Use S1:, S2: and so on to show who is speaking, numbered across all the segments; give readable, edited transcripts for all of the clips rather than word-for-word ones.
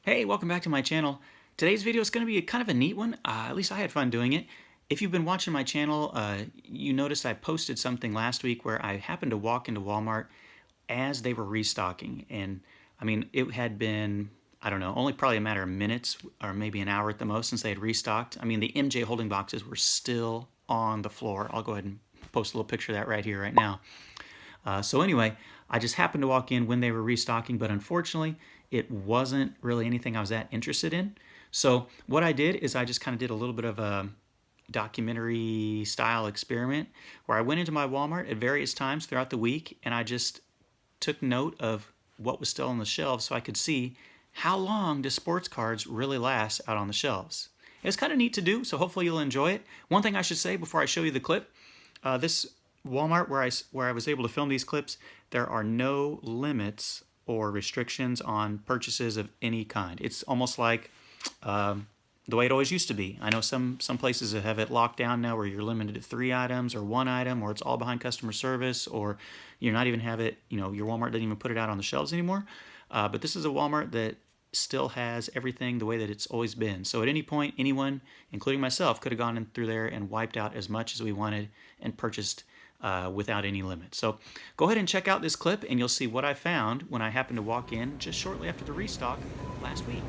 S1: Hey, welcome back to my channel. Today's video is going to be kind of a neat one. At least I had fun doing it. If you've been watching my channel, you noticed I posted something last week where I happened to walk into Walmart as they were restocking. And I mean, it had been, I don't know, only probably a matter of minutes or maybe an hour at the most since they had restocked. I mean, the MJ holding boxes were still on the floor. I'll go ahead and post a little picture of that right here, right now. So anyway, I just happened to walk in when they were restocking, but unfortunately, it wasn't really anything I was that interested in. So what I did is I just kind of did a little bit of a documentary style experiment where I went into my Walmart at various times throughout the week and I just took note of what was still on the shelves so I could see how long do sports cards really last out on the shelves. It's kind of neat to do, so hopefully you'll enjoy it. One thing I should say before I show you the clip, this Walmart where I was able to film these clips, there are no limits or restrictions on purchases of any kind. It's almost like the way it always used to be. I know some places have it locked down now where you're limited to 3 items or 1 item, or it's all behind customer service, or you're not even have it, your Walmart doesn't even put it out on the shelves anymore. But this is a Walmart that still has everything the way that it's always been. So at any point, anyone, including myself, could have gone in through there and wiped out as much as we wanted and purchased without any limit. So go ahead and check out this clip and you'll see what I found when I happened to walk in just shortly after the restock last week.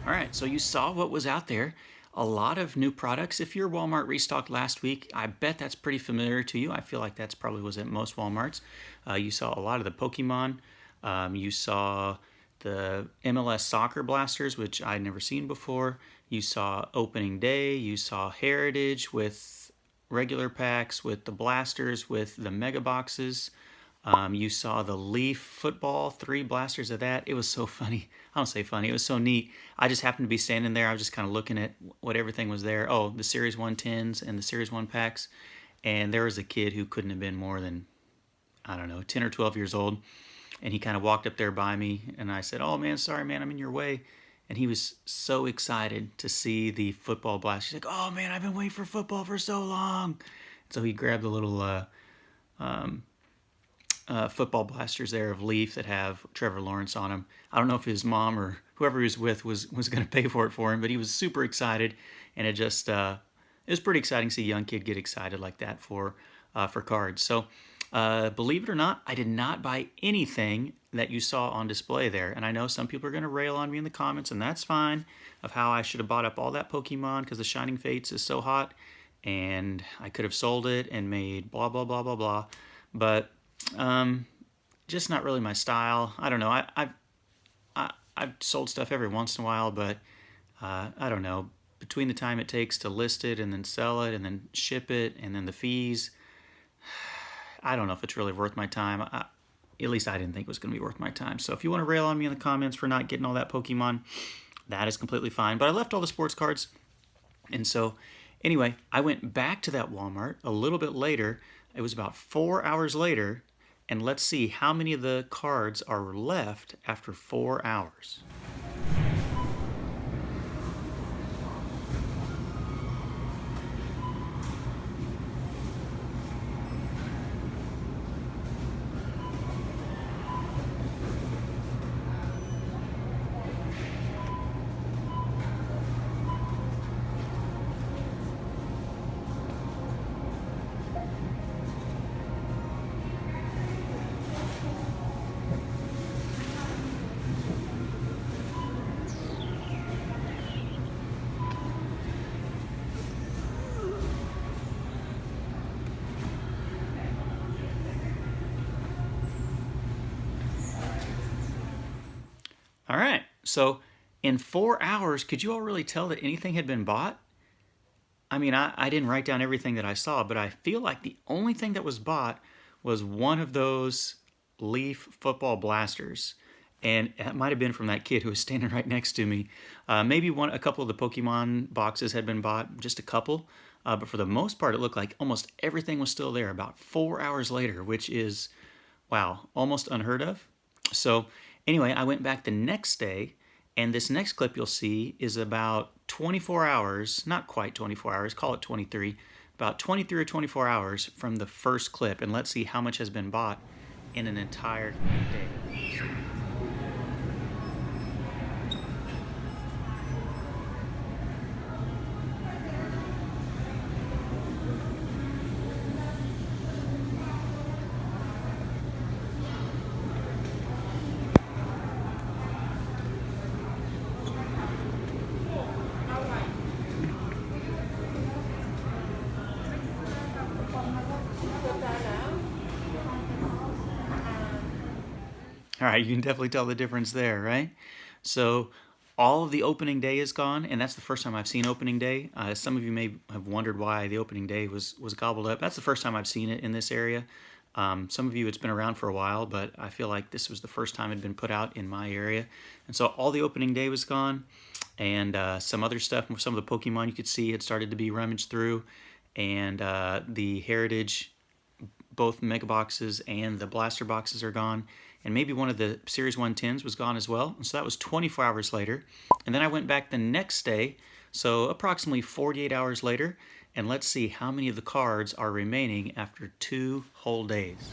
S1: All right, so you saw what was out there. A lot of new products. If your Walmart restocked last week, I bet that's pretty familiar to you. I feel like that's probably was at most Walmarts. You saw a lot of the Pokémon. You saw the MLS soccer blasters, which I'd never seen before. You saw opening day. You saw Heritage with regular packs, with the blasters, with the mega boxes. You saw the Leaf football, 3 blasters of that. It was so funny. I don't say funny. It was so neat. I just happened to be standing there. I was just kind of looking at what everything was there. Oh, the Series 110s and the Series 1 packs. And there was a kid who couldn't have been more than, I don't know, 10 or 12 years old. And he kind of walked up there by me. And I said, "Oh, man, sorry, man, I'm in your way." And he was so excited to see the football blast. He's like, "Oh, man, I've been waiting for football for so long." So he grabbed the little football blasters there of Leaf that have Trevor Lawrence on them. I don't know if his mom or whoever he was with was going to pay for it for him, but he was super excited, and it was pretty exciting to see a young kid get excited like that for cards. So believe it or not, I did not buy anything that you saw on display there, and I know some people are going to rail on me in the comments, and that's fine, of how I should have bought up all that Pokemon because the Shining Fates is so hot, and I could have sold it and made blah blah blah blah blah, but just not really my style. I don't know. I've sold stuff every once in a while, but I don't know. Between the time it takes to list it and then sell it and then ship it and then the fees, I don't know if it's really worth my time. At least I didn't think it was going to be worth my time. So if you want to rail on me in the comments for not getting all that Pokemon, that is completely fine. But I left all the sports cards. And so anyway, I went back to that Walmart a little bit later. It was about 4 hours later, and let's see how many of the cards are left after 4 hours. All right, so in 4 hours, could you all really tell that anything had been bought? I mean, I didn't write down everything that I saw, but I feel like the only thing that was bought was one of those Leaf football blasters. And it might have been from that kid who was standing right next to me. Maybe a couple of the Pokemon boxes had been bought, just a couple. But for the most part, it looked like almost everything was still there about 4 hours later, which is, wow, almost unheard of. So anyway, I went back the next day, and this next clip you'll see is about 24 hours, not quite 24 hours, call it 23, about 23 or 24 hours from the first clip. And let's see how much has been bought in an entire day. All right, you can definitely tell the difference there, right? So all of the opening day is gone, and that's the first time I've seen opening day. Some of you may have wondered why the opening day was gobbled up. That's the first time I've seen it in this area. Some of you, it's been around for a while, but I feel like this was the first time it had been put out in my area. And so all the opening day was gone, and some other stuff, some of the Pokemon you could see had started to be rummaged through, and the Heritage, both Mega Boxes and the Blaster Boxes are gone. And maybe one of the Series 110s was gone as well. And so that was 24 hours later. And then I went back the next day, so approximately 48 hours later, and let's see how many of the cards are remaining after 2 whole days.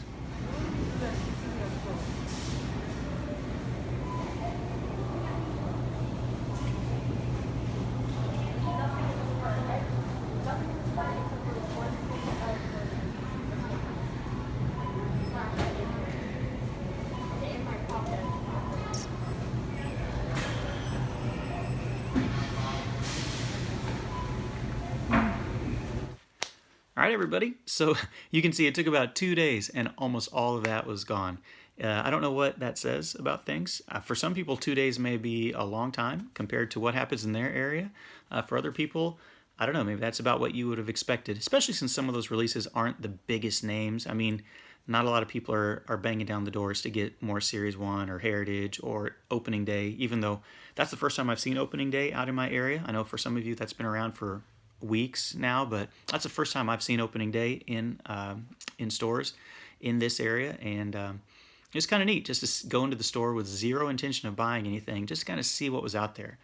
S1: All right, everybody. So you can see it took about 2 days, and almost all of that was gone. I don't know what that says about things. For some people, 2 days may be a long time compared to what happens in their area. For other people, I don't know, maybe that's about what you would have expected, especially since some of those releases aren't the biggest names. I mean, not a lot of people are banging down the doors to get more Series 1 or Heritage or Opening Day, even though that's the first time I've seen Opening Day out in my area. I know for some of you that's been around for weeks now, but that's the first time I've seen Opening Day in stores in this area, and it's kind of neat just to go into the store with zero intention of buying anything, just kind of see what was out there.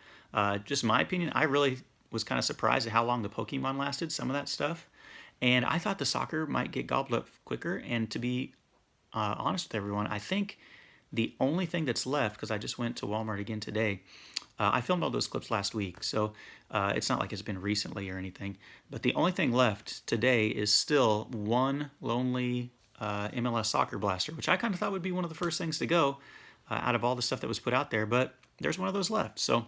S1: Just my opinion, I really was kind of surprised at how long the Pokemon lasted, some of that stuff, and I thought the soccer might get gobbled up quicker. And to be honest with everyone, I think the only thing that's left, because I just went to Walmart again today, I filmed all those clips last week, so it's not like it's been recently or anything. But the only thing left today is still one lonely MLS Soccer Blaster, which I kind of thought would be one of the first things to go out of all the stuff that was put out there. But there's one of those left. So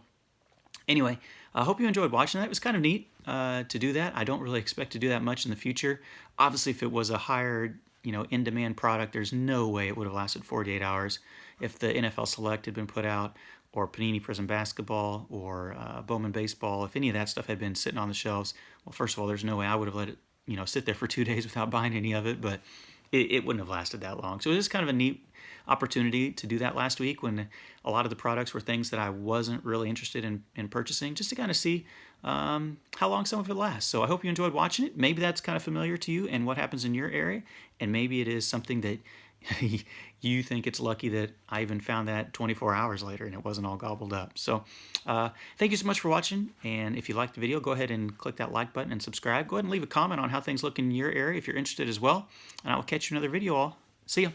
S1: anyway, I hope you enjoyed watching that. It was kind of neat to do that. I don't really expect to do that much in the future. Obviously, if it was a higher, in-demand product, there's no way it would have lasted 48 hours. If the NFL Select had been put out, or Panini Prism Basketball, or Bowman Baseball, if any of that stuff had been sitting on the shelves, well, first of all, there's no way I would have let it, sit there for 2 days without buying any of it, but it wouldn't have lasted that long. So it was kind of a neat opportunity to do that last week when a lot of the products were things that I wasn't really interested in purchasing, just to kind of see how long some of it lasts. So I hope you enjoyed watching it. Maybe that's kind of familiar to you and what happens in your area, and maybe it is something that you think it's lucky that I even found that 24 hours later and it wasn't all gobbled up. So thank you so much for watching, and if you liked the video, go ahead and click that like button and subscribe. Go ahead and leave a comment on how things look in your area if you're interested as well, and I will catch you in another video all. See ya.